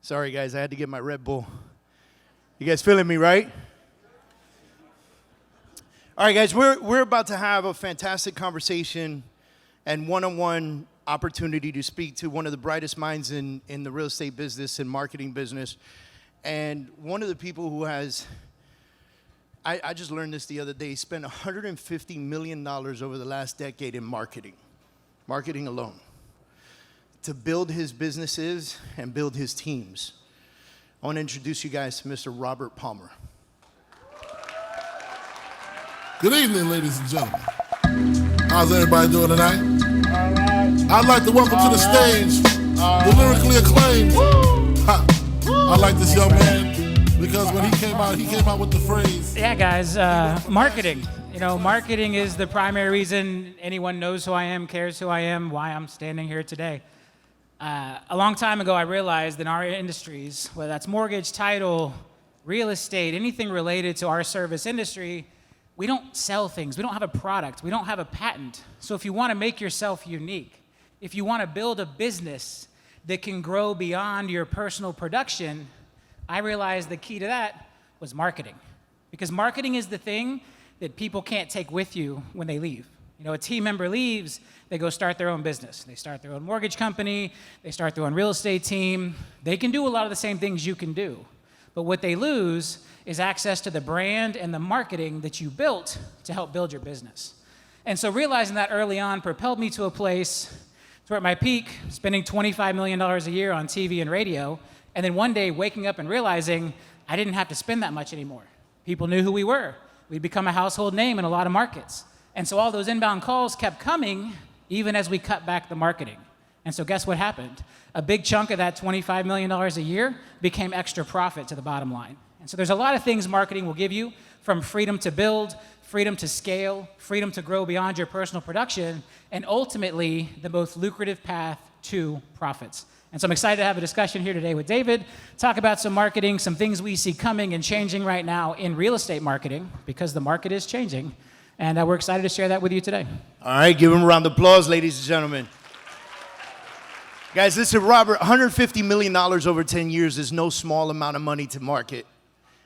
Sorry, guys, I had to get my Red Bull. You guys feeling me, right? All right, guys, we're about to have a fantastic conversation and one-on-one opportunity to speak to one of the brightest minds in the real estate business and marketing business. And one of the people who has, I just learned this the other day, spent $150 million over the last decade in marketing alone, to build his businesses and build his teams. I want to introduce you guys to Mr. Robert Palmer. Good evening, ladies and gentlemen. How's everybody doing tonight? All right. I'd like to welcome to the stage the lyrically acclaimed. I like this young man because when he came out with the phrase. Yeah, guys, marketing. You know, marketing is the primary reason anyone knows who I am, cares who I am, why I'm standing here today. A long time ago, I realized in our industries, whether that's mortgage, title, real estate, anything related to our service industry, we don't sell things. We don't have a product. We don't have a patent. So if you want to make yourself unique, if you want to build a business that can grow beyond your personal production, I realized the key to that was marketing. Because marketing is the thing that people can't take with you when they leave. You know, a team member leaves, they go start their own business. They start their own mortgage company, they start their own real estate team. They can do a lot of the same things you can do. But what they lose is access to the brand and the marketing that you built to help build your business. And so realizing that early on propelled me to a place where at my peak, spending $25 million a year on TV and radio, and then one day waking up and realizing I didn't have to spend that much anymore. People knew who we were. We'd become a household name in a lot of markets. And so all those inbound calls kept coming even as we cut back the marketing. And so guess what happened? A big chunk of that $25 million a year became extra profit to the bottom line. And so there's a lot of things marketing will give you, from freedom to build, freedom to scale, freedom to grow beyond your personal production, and ultimately the most lucrative path to profits. And so I'm excited to have a discussion here today with David, talk about some marketing, some things we see coming and changing right now in real estate marketing, because the market is changing. And we're excited to share that with you today. All right, give him a round of applause, ladies and gentlemen. Guys, listen, Robert, $150 million over 10 years is no small amount of money to market.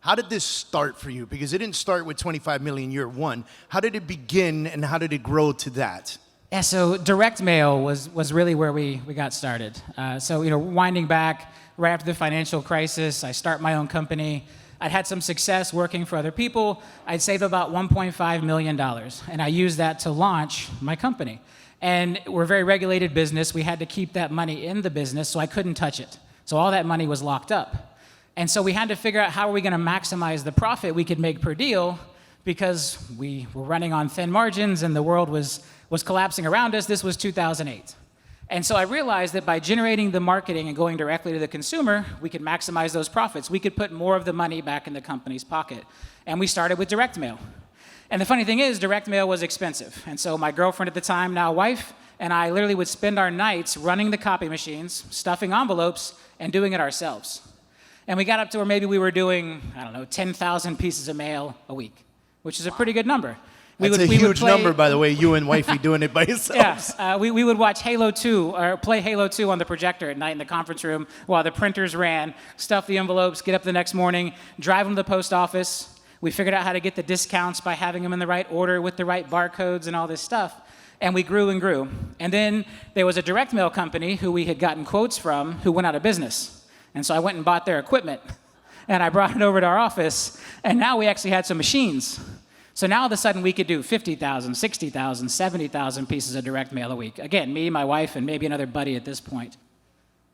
How did this start for you? Because it didn't start with $25 million year one. How did it begin and how did it grow to that? Yeah, so direct mail was really where we got started. So, winding back right after the financial crisis, I start my own company. I'd had some success working for other people. I'd saved about $1.5 million, and I used that to launch my company. And we're a very regulated business. We had to keep that money in the business, so I couldn't touch it. So all that money was locked up. And so we had to figure out how are we going to maximize the profit we could make per deal, because we were running on thin margins and the world was collapsing around us. This was 2008. And so I realized that by generating the marketing and going directly to the consumer, we could maximize those profits. We could put more of the money back in the company's pocket. And we started with direct mail. And the funny thing is, direct mail was expensive. And so my girlfriend at the time, now wife, and I literally would spend our nights running the copy machines, stuffing envelopes, and doing it ourselves. And we got up to where maybe we were doing, 10,000 pieces of mail a week, which is a pretty good number. That's a huge number, by the way, you and wifey doing it by yourselves. Yeah, we would watch Halo 2, or play Halo 2 on the projector at night in the conference room while the printers ran, stuff the envelopes, get up the next morning, drive them to the post office. We figured out how to get the discounts by having them in the right order with the right barcodes and all this stuff. And we grew and grew. And then there was a direct mail company who we had gotten quotes from who went out of business. And so I went and bought their equipment. And I brought it over to our office. And now we actually had some machines. So now all of a sudden we could do 50,000, 60,000, 70,000 pieces of direct mail a week. Again, me, my wife, and maybe another buddy at this point.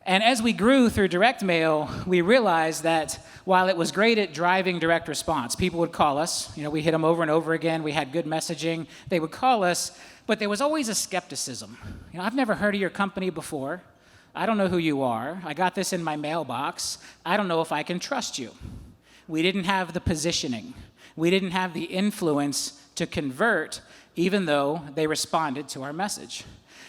And as we grew through direct mail, we realized that while it was great at driving direct response, people would call us. We hit them over and over again. We had good messaging. They would call us, but there was always a skepticism. I've never heard of your company before. I don't know who you are. I got this in my mailbox. I don't know if I can trust you. We didn't have the positioning. We didn't have the influence to convert, even though they responded to our message.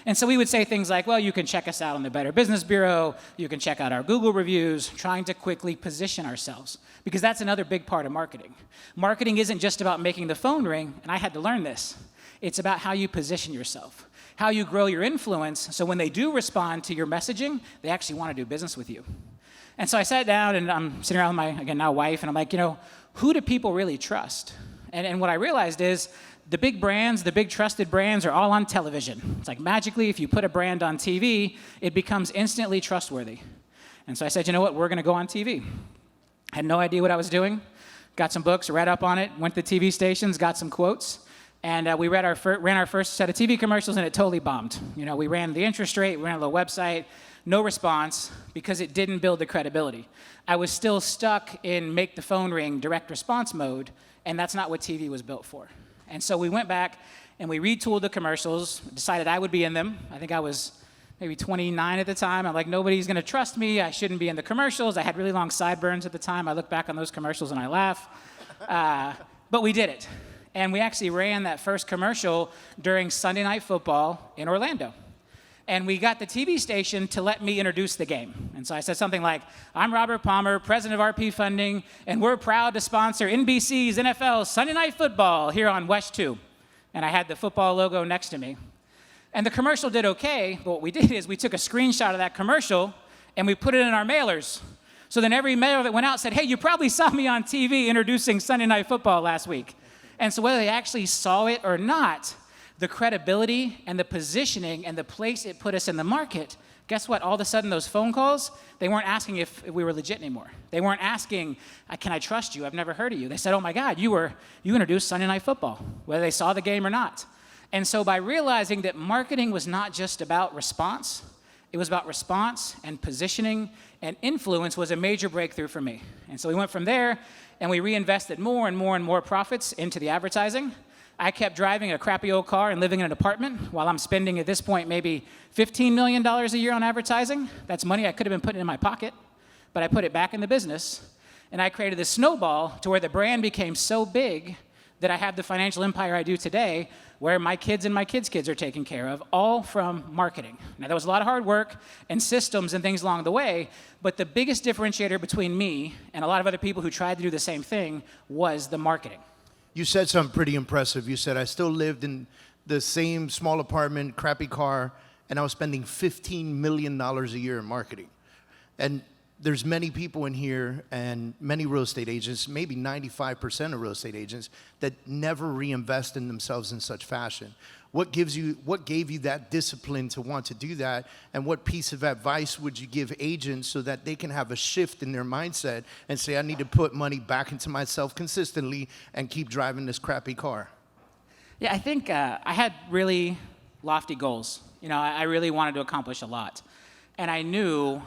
And so we would say things like, well, you can check us out on the Better Business Bureau, you can check out our Google reviews, trying to quickly position ourselves. Because that's another big part of marketing. Marketing isn't just about making the phone ring, and I had to learn this. It's about how you position yourself, how you grow your influence, so when they do respond to your messaging, they actually want to do business with you. And so I sat down, and I'm sitting around with my, again, now wife, and I'm like, who do people really trust? And what I realized is the big brands, the big trusted brands are all on television. It's like magically, if you put a brand on TV, it becomes instantly trustworthy. And so I said, you know what, we're going to go on TV. Had no idea what I was doing. Got some books, read up on it, went to TV stations, got some quotes, and we ran our first set of TV commercials, and it totally bombed. We ran the interest rate, we ran a little website, no response, because it didn't build the credibility. I was still stuck in make the phone ring, direct response mode, and that's not what TV was built for. And so we went back, and we retooled the commercials, decided I would be in them. I think I was maybe 29 at the time. I'm like, nobody's going to trust me. I shouldn't be in the commercials. I had really long sideburns at the time. I look back on those commercials and I laugh. But we did it. And we actually ran that first commercial during Sunday Night Football in Orlando. And we got the TV station to let me introduce the game. And so I said something like, I'm Robert Palmer, president of RP Funding, and we're proud to sponsor NBC's NFL Sunday Night Football here on West 2. And I had the football logo next to me. And the commercial did okay, but what we did is we took a screenshot of that commercial and we put it in our mailers. So then every mailer that went out said, hey, you probably saw me on TV introducing Sunday Night Football last week. And so whether they actually saw it or not, the credibility and the positioning and the place it put us in the market, guess what? All of a sudden, those phone calls, they weren't asking if we were legit anymore. They weren't asking, can I trust you? I've never heard of you. They said, oh my God, you introduced Sunday Night Football, whether they saw the game or not. And so by realizing that marketing was not just about response, it was about response and positioning, and influence was a major breakthrough for me. And so we went from there, and we reinvested more and more and more profits into the advertising. I kept driving a crappy old car and living in an apartment while I'm spending, at this point, maybe $15 million a year on advertising. That's money I could have been putting in my pocket, but I put it back in the business. And I created this snowball to where the brand became so big that I have the financial empire I do today, where my kids and my kids' kids are taken care of, all from marketing. Now, there was a lot of hard work and systems and things along the way, but the biggest differentiator between me and a lot of other people who tried to do the same thing was the marketing. You said something pretty impressive. You said, I still lived in the same small apartment, crappy car, and I was spending $15 million a year in marketing. And there's many people in here and many real estate agents, maybe 95% of real estate agents, that never reinvest in themselves in such fashion. What gave you that discipline to want to do that? And what piece of advice would you give agents so that they can have a shift in their mindset and say, I need to put money back into myself consistently and keep driving this crappy car? Yeah, I think I had really lofty goals. I really wanted to accomplish a lot. And I knew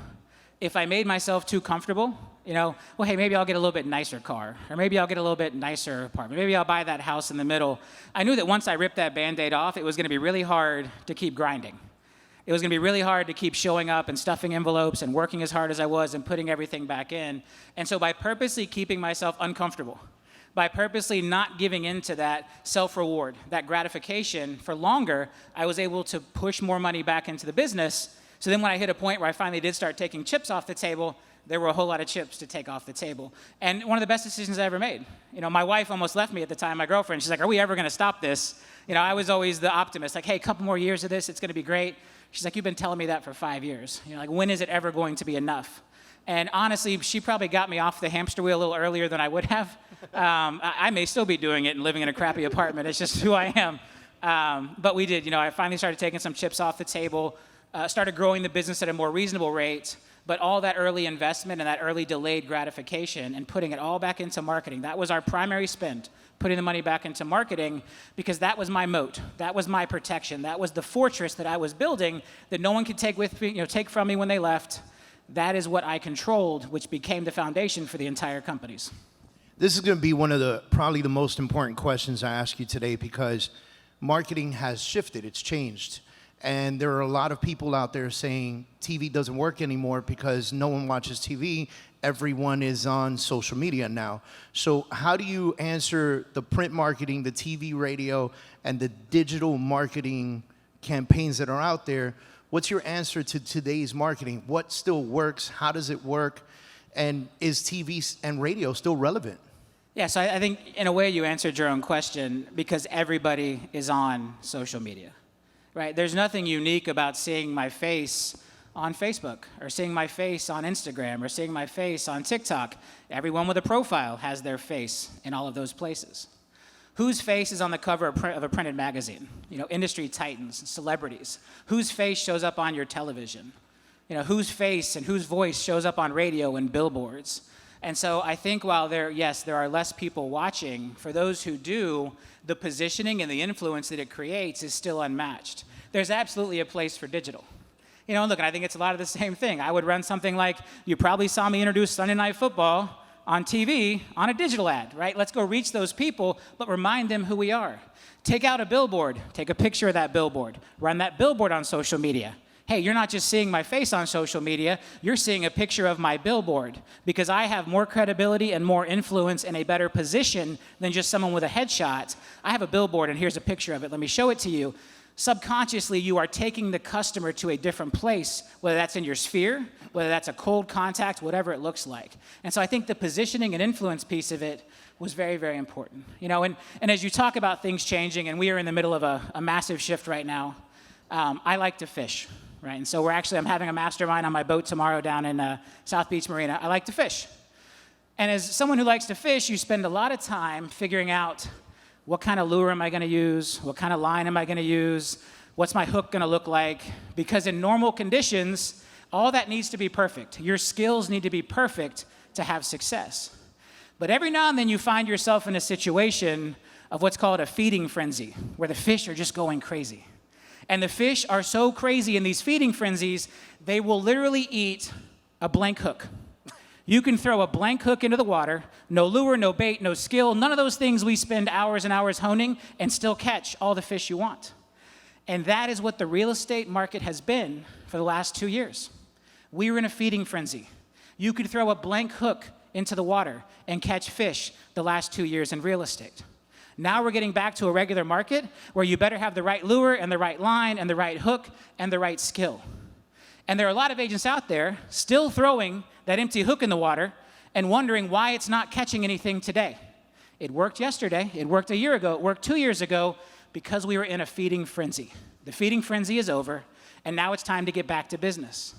if I made myself too comfortable, well, hey, maybe I'll get a little bit nicer car, or maybe I'll get a little bit nicer apartment, maybe I'll buy that house in the middle. I knew that once I ripped that Band-Aid off, it was going to be really hard to keep grinding. It was going to be really hard to keep showing up and stuffing envelopes and working as hard as I was and putting everything back in. And so by purposely keeping myself uncomfortable, by purposely not giving into that self-reward, that gratification for longer, I was able to push more money back into the business. So then when I hit a point where I finally did start taking chips off the table, there were a whole lot of chips to take off the table. And one of the best decisions I ever made. My wife almost left me at the time, my girlfriend. She's like, are we ever going to stop this? I was always the optimist, like, hey, a couple more years of this, it's going to be great. She's like, you've been telling me that for 5 years. Like, when is it ever going to be enough? And honestly, she probably got me off the hamster wheel a little earlier than I would have. I may still be doing it and living in a crappy apartment. It's just who I am. But we did. I finally started taking some chips off the table, started growing the business at a more reasonable rate. But all that early investment and that early delayed gratification and putting it all back into marketing, that was our primary spend, putting the money back into marketing, because that was my moat. That was my protection. That was the fortress that I was building that no one could take from me when they left. That is what I controlled, which became the foundation for the entire companies. This is going to be one of probably the most important questions I ask you today, because marketing has shifted. It's changed. And there are a lot of people out there saying TV doesn't work anymore because no one watches TV. Everyone is on social media now. So how do you answer the print marketing, the TV, radio, and the digital marketing campaigns that are out there? What's your answer to today's marketing? What still works? How does it work? And is TV and radio still relevant? Yeah, so I think in a way you answered your own question, because everybody is on social media. Right? There's nothing unique about seeing my face on Facebook, or seeing my face on Instagram, or seeing my face on TikTok. Everyone with a profile has their face in all of those places. Whose face is on the cover of a printed magazine? Industry titans, celebrities. Whose face shows up on your television? Whose face and whose voice shows up on radio and billboards? And so I think while there are less people watching, for those who do, the positioning and the influence that it creates is still unmatched. There's absolutely a place for digital. Look, and I think it's a lot of the same thing. I would run something like, you probably saw me introduce Sunday Night Football on TV on a digital ad, right? Let's go reach those people, but remind them who we are. Take out a billboard, take a picture of that billboard, run that billboard on social media. Hey, you're not just seeing my face on social media, you're seeing a picture of my billboard, because I have more credibility and more influence and a better position than just someone with a headshot. I have a billboard and here's a picture of it. Let me show it to you. Subconsciously, you are taking the customer to a different place, whether that's in your sphere, whether that's a cold contact, whatever it looks like. And so I think the positioning and influence piece of it was very, very important. And as you talk about things changing, and we are in the middle of a massive shift right now, I like to fish. Right, and so I'm having a mastermind on my boat tomorrow down in South Beach Marina. I like to fish. And as someone who likes to fish, you spend a lot of time figuring out what kind of lure am I going to use, what kind of line am I going to use, what's my hook going to look like, because in normal conditions, all that needs to be perfect. Your skills need to be perfect to have success. But every now and then you find yourself in a situation of what's called a feeding frenzy, where the fish are just going crazy. And the fish are so crazy in these feeding frenzies, they will literally eat a blank hook. You can throw a blank hook into the water, no lure, no bait, no skill, none of those things we spend hours and hours honing, and still catch all the fish you want. And that is what the real estate market has been for the last 2 years. We were in a feeding frenzy. You could throw a blank hook into the water and catch fish the last 2 years in real estate. Now we're getting back to a regular market where you better have the right lure and the right line and the right hook and the right skill. And there are a lot of agents out there still throwing that empty hook in the water and wondering why it's not catching anything today. It worked yesterday, it worked a year ago, it worked 2 years ago, because we were in a feeding frenzy. The feeding frenzy is over, and now it's time to get back to business.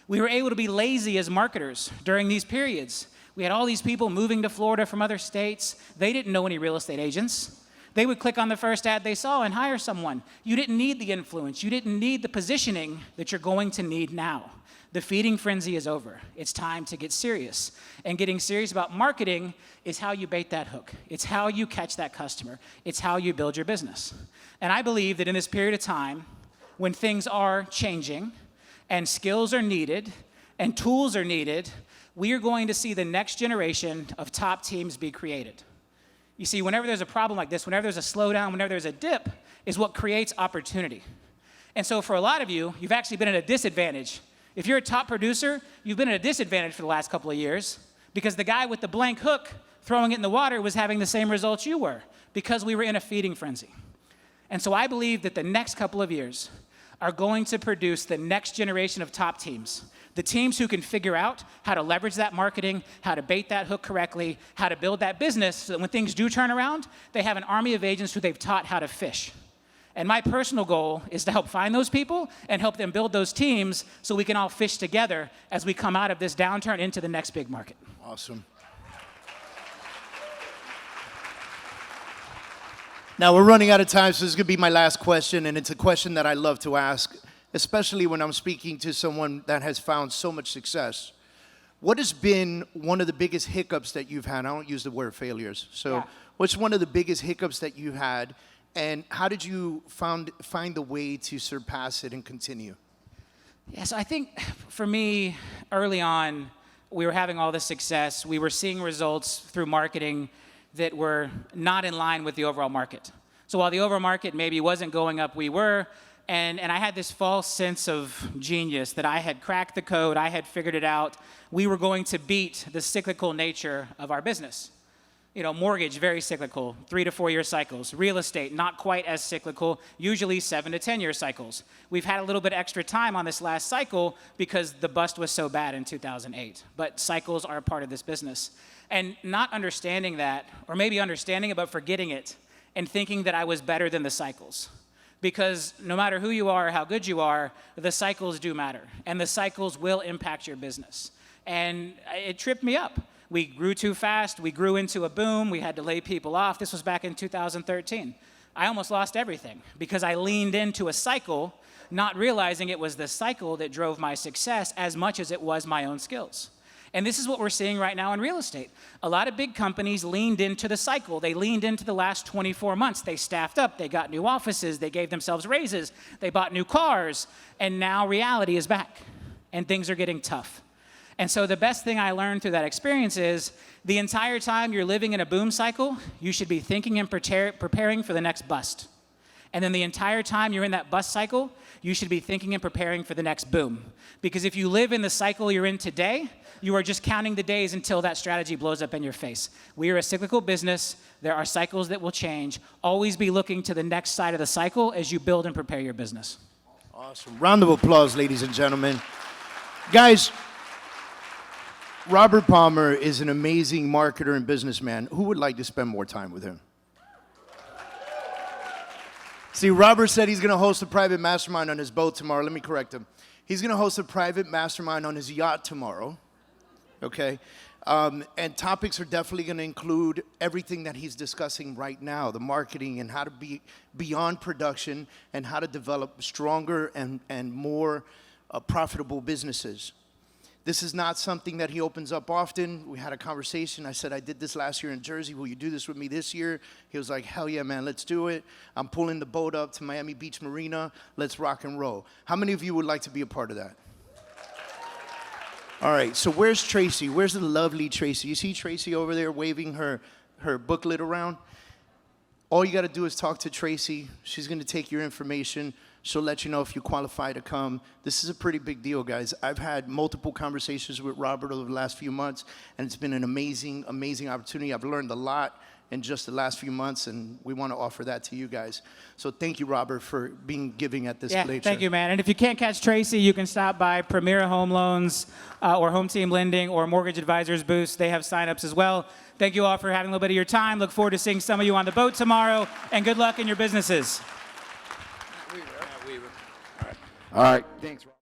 We were able to be lazy as marketers during these periods. We had all these people moving to Florida from other states. They didn't know any real estate agents. They would click on the first ad they saw and hire someone. You didn't need the influence. You didn't need the positioning that you're going to need now. The feeding frenzy is over. It's time to get serious. And getting serious about marketing is how you bait that hook. It's how you catch that customer. It's how you build your business. And I believe that in this period of time, when things are changing and skills are needed and tools are needed, we are going to see the next generation of top teams be created. You see, whenever there's a problem like this, whenever there's a slowdown, whenever there's a dip, is what creates opportunity. And so for a lot of you, you've actually been at a disadvantage. If you're a top producer, you've been at a disadvantage for the last couple of years because the guy with the blank hook throwing it in the water was having the same results you were because we were in a feeding frenzy. And so I believe that the next couple of years are going to produce the next generation of top teams. The teams who can figure out how to leverage that marketing, how to bait that hook correctly, how to build that business so that when things do turn around, they have an army of agents who they've taught how to fish. And my personal goal is to help find those people and help them build those teams so we can all fish together as we come out of this downturn into the next big market. Awesome. Now we're running out of time, so this is going to be my last question, and it's a question that I love to ask, especially when I'm speaking to someone that has found so much success. What has been one of the biggest hiccups that you've had? I don't use the word failures. So what's one of the biggest hiccups that you had, and how did you find the way to surpass it and continue? Yes, I think for me, early on, we were having all this success. We were seeing results through marketing that were not in line with the overall market. So while the overall market maybe wasn't going up, we were. And I had this false sense of genius that I had cracked the code, I had figured it out. We were going to beat the cyclical nature of our business. Mortgage, very cyclical, 3 to 4 year cycles. Real estate, not quite as cyclical, usually 7 to 10 year cycles. We've had a little bit extra time on this last cycle because the bust was so bad in 2008. But cycles are a part of this business. And not understanding that, or maybe understanding it but forgetting it, and thinking that I was better than the cycles. Because no matter who you are or how good you are, the cycles do matter, and the cycles will impact your business. And it tripped me up. We grew too fast, we grew into a boom, we had to lay people off. This was back in 2013. I almost lost everything because I leaned into a cycle, not realizing it was the cycle that drove my success as much as it was my own skills. And this is what we're seeing right now in real estate. A lot of big companies leaned into the cycle. They leaned into the last 24 months. They staffed up, they got new offices, they gave themselves raises, they bought new cars, and now reality is back, and things are getting tough. And so the best thing I learned through that experience is the entire time you're living in a boom cycle, you should be thinking and preparing for the next bust. And then the entire time you're in that bust cycle, you should be thinking and preparing for the next boom. Because if you live in the cycle you're in today, you are just counting the days until that strategy blows up in your face. We are a cyclical business. There are cycles that will change. Always be looking to the next side of the cycle as you build and prepare your business. Awesome. Round of applause, ladies and gentlemen. Guys, Robert Palmer is an amazing marketer and businessman. Who would like to spend more time with him? See, Robert said he's going to host a private mastermind on his boat tomorrow. Let me correct him. He's going to host a private mastermind on his yacht tomorrow, okay? And topics are definitely going to include everything that he's discussing right now, the marketing and how to be beyond production and how to develop stronger and more profitable businesses. This is not something that he opens up often. We had a conversation. I said, I did this last year in Jersey. Will you do this with me this year? He was like, hell yeah, man, let's do it. I'm pulling the boat up to Miami Beach Marina. Let's rock and roll. How many of you would like to be a part of that? All right, so where's Tracy? Where's the lovely Tracy? You see Tracy over there waving her booklet around? All you got to do is talk to Tracy. She's going to take your information. She'll let you know if you qualify to come. This is a pretty big deal, guys. I've had multiple conversations with Robert over the last few months, and it's been an amazing, amazing opportunity. I've learned a lot in just the last few months, and we want to offer that to you guys. So thank you, Robert, for being giving at this play. Thank you, man. And if you can't catch Tracy, you can stop by Premier Home Loans or Home Team Lending or Mortgage Advisors Boost. They have signups as well. Thank you all for having a little bit of your time. Look forward to seeing some of you on the boat tomorrow, and good luck in your businesses. All right. Thanks, Rob.